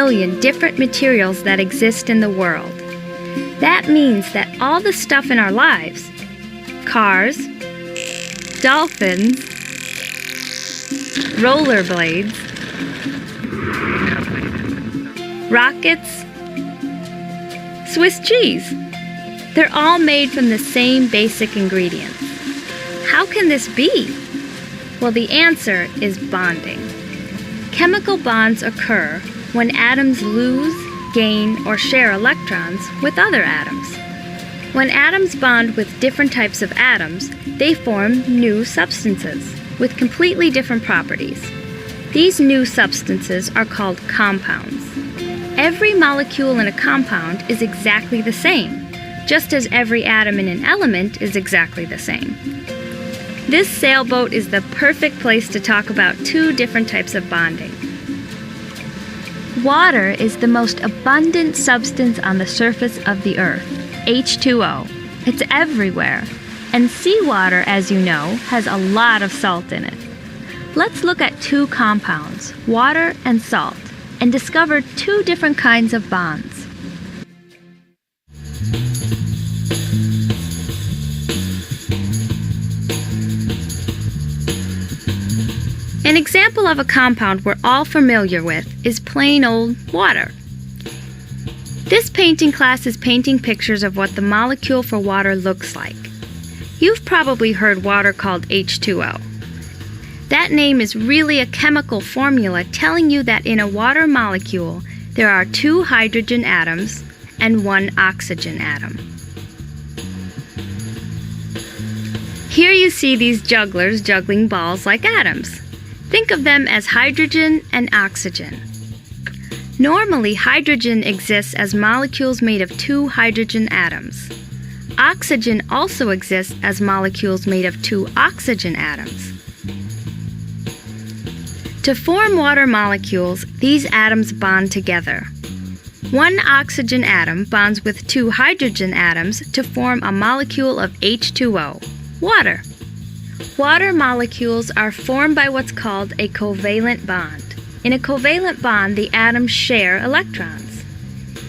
million different materials that exist in the world. That means that all the stuff in our lives, cars, dolphins, rollerblades, rockets, Swiss cheese, they're all made from the same basic ingredients. How can this be? Well, the answer is bonding. Chemical bonds occur when atoms lose, gain, or share electrons with other atoms. When atoms bond with different types of atoms, they form new substances with completely different properties. These new substances are called compounds. Every molecule in a compound is exactly the same, just as every atom in an element is exactly the same. This sailboat is the perfect place to talk about two different types of bonding. Water is the most abundant substance on the surface of the earth, H2O. It's everywhere. And seawater, as you know, has a lot of salt in it. Let's look at two compounds, water and salt, and discover two different kinds of bonds. An example of a compound we're all familiar with is plain old water. This painting class is painting pictures of what the molecule for water looks like. You've probably heard water called H2O. That name is really a chemical formula telling you that in a water molecule there are 2 hydrogen atoms and 1 oxygen atom. Here you see these jugglers juggling balls like atoms. Think of them as hydrogen and oxygen. Normally, hydrogen exists as molecules made of 2 hydrogen atoms. Oxygen also exists as molecules made of 2 oxygen atoms. To form water molecules, these atoms bond together. 1 oxygen atom bonds with 2 hydrogen atoms to form a molecule of H2O, water. Water molecules are formed by what's called a covalent bond. In a covalent bond, the atoms share electrons.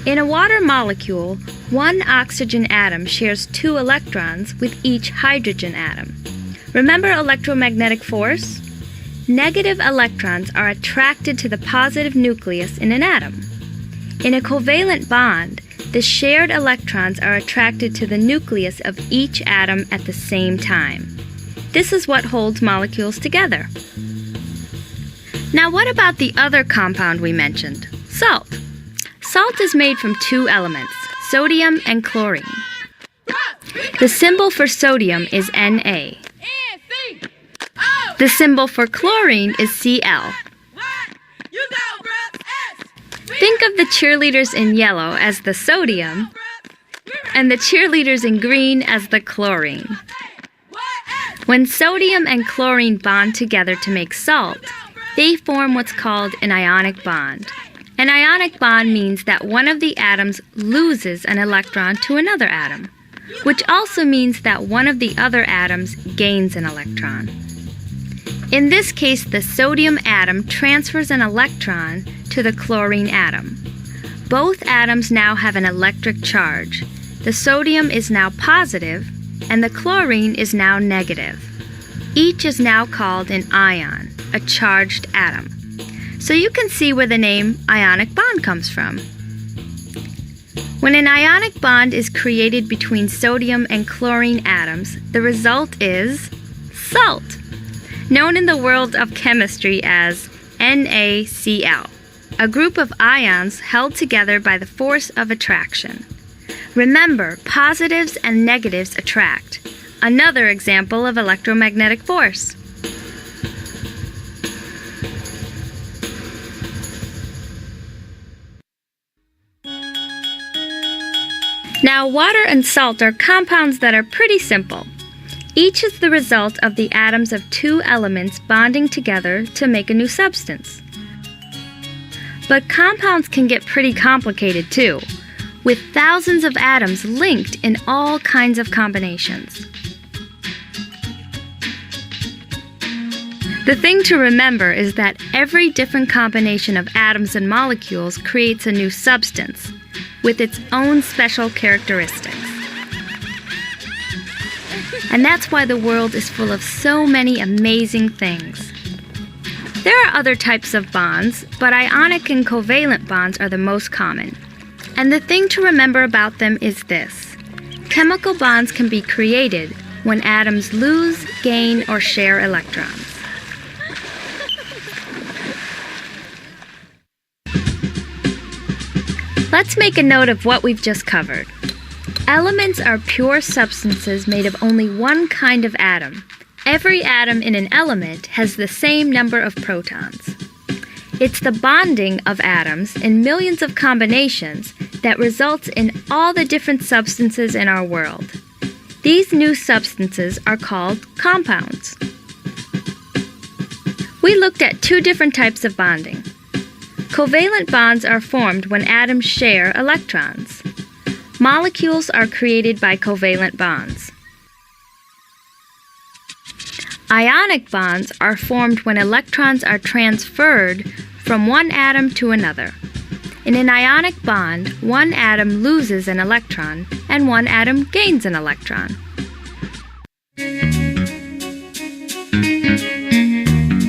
In a water molecule, 1 oxygen atom shares 2 electrons with each hydrogen atom. Remember electromagnetic force? Negative electrons are attracted to the positive nucleus in an atom. In a covalent bond, the shared electrons are attracted to the nucleus of each atom at the same time. This is what holds molecules together. Now what about the other compound we mentioned, salt? Salt is made from 2 elements, sodium and chlorine. The symbol for sodium is Na. The symbol for chlorine is Cl. Think of the cheerleaders in yellow as the sodium and the cheerleaders in green as the chlorine. When sodium and chlorine bond together to make salt, they form what's called an ionic bond. An ionic bond means that one of the atoms loses an electron to another atom, which also means that one of the other atoms gains an electron. In this case, the sodium atom transfers an electron to the chlorine atom. Both atoms now have an electric charge. The sodium is now positive, and the chlorine is now negative. Each is now called an ion, a charged atom. So you can see where the name ionic bond comes from. When an ionic bond is created between sodium and chlorine atoms, the result is salt, known in the world of chemistry as NaCl, a group of ions held together by the force of attraction. Remember, positives and negatives attract. Another example of electromagnetic force. Now, water and salt are compounds that are pretty simple. Each is the result of the atoms of 2 elements bonding together to make a new substance. But compounds can get pretty complicated too, with thousands of atoms linked in all kinds of combinations. The thing to remember is that every different combination of atoms and molecules creates a new substance with its own special characteristics. And that's why the world is full of so many amazing things. There are other types of bonds, but ionic and covalent bonds are the most common. And the thing to remember about them is this: chemical bonds can be created when atoms lose, gain, or share electrons. Let's make a note of what we've just covered. Elements are pure substances made of only one kind of atom. Every atom in an element has the same number of protons. It's the bonding of atoms in millions of combinations that results in all the different substances in our world. These new substances are called compounds. We looked at two different types of bonding. Covalent bonds are formed when atoms share electrons. Molecules are created by covalent bonds. Ionic bonds are formed when electrons are transferred from one atom to another. In an ionic bond, one atom loses an electron and one atom gains an electron.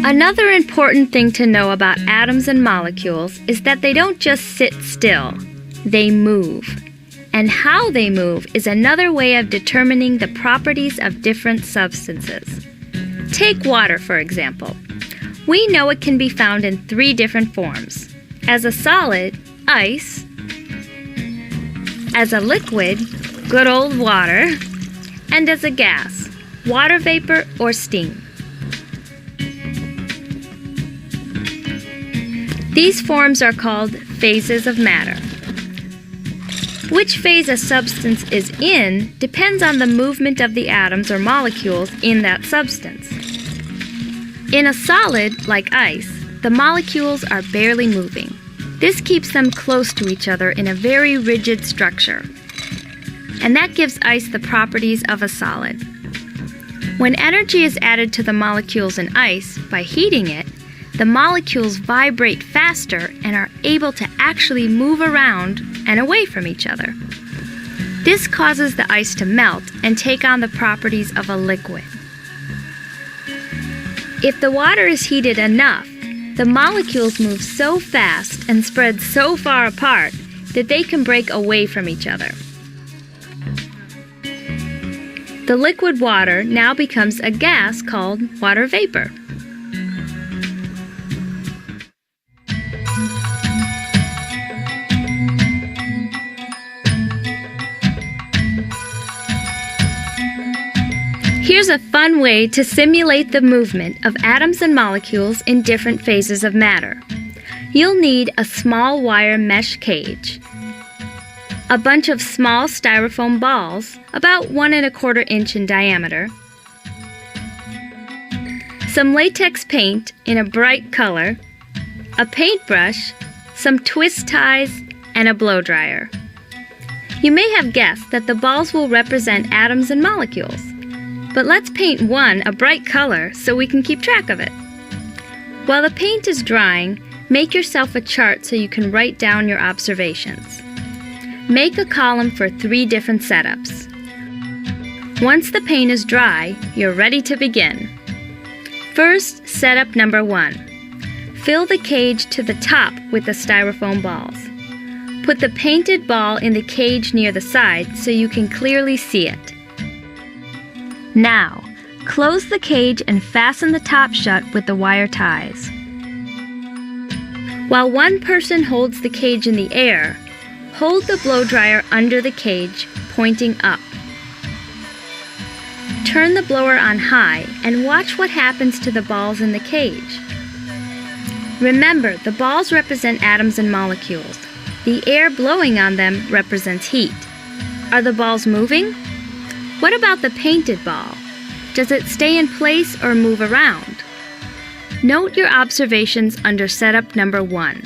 Another important thing to know about atoms and molecules is that they don't just sit still, they move. And how they move is another way of determining the properties of different substances. Take water, for example. We know it can be found in three different forms: as a solid, ice; as a liquid, good old water; and as a gas, water vapor or steam. These forms are called phases of matter. Which phase a substance is in depends on the movement of the atoms or molecules in that substance. In a solid, like ice, the molecules are barely moving. This keeps them close to each other in a very rigid structure. And that gives ice the properties of a solid. When energy is added to the molecules in ice by heating it, the molecules vibrate faster and are able to actually move around and away from each other. This causes the ice to melt and take on the properties of a liquid. If the water is heated enough, the molecules move so fast and spread so far apart that they can break away from each other. The liquid water now becomes a gas called water vapor. Here's a fun way to simulate the movement of atoms and molecules in different phases of matter. You'll need a small wire mesh cage, a bunch of small styrofoam balls, about 1 1/4 inch in diameter, some latex paint in a bright color, a paintbrush, some twist ties, and a blow dryer. You may have guessed that the balls will represent atoms and molecules. But let's paint one a bright color so we can keep track of it. While the paint is drying, make yourself a chart so you can write down your observations. Make a column for 3 different setups. Once the paint is dry, you're ready to begin. First, setup number 1. Fill the cage to the top with the styrofoam balls. Put the painted ball in the cage near the side so you can clearly see it. Now, close the cage and fasten the top shut with the wire ties. While one person holds the cage in the air, hold the blow dryer under the cage, pointing up. Turn the blower on high and watch what happens to the balls in the cage. Remember, the balls represent atoms and molecules. The air blowing on them represents heat. Are the balls moving? What about the painted ball? Does it stay in place or move around? Note your observations under setup number 1.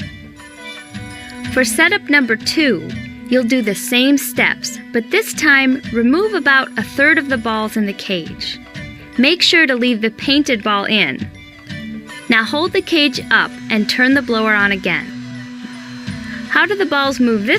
For setup number 2, you'll do the same steps, but this time remove about 1/3 of the balls in the cage. Make sure to leave the painted ball in. Now hold the cage up and turn the blower on again. How do the balls move this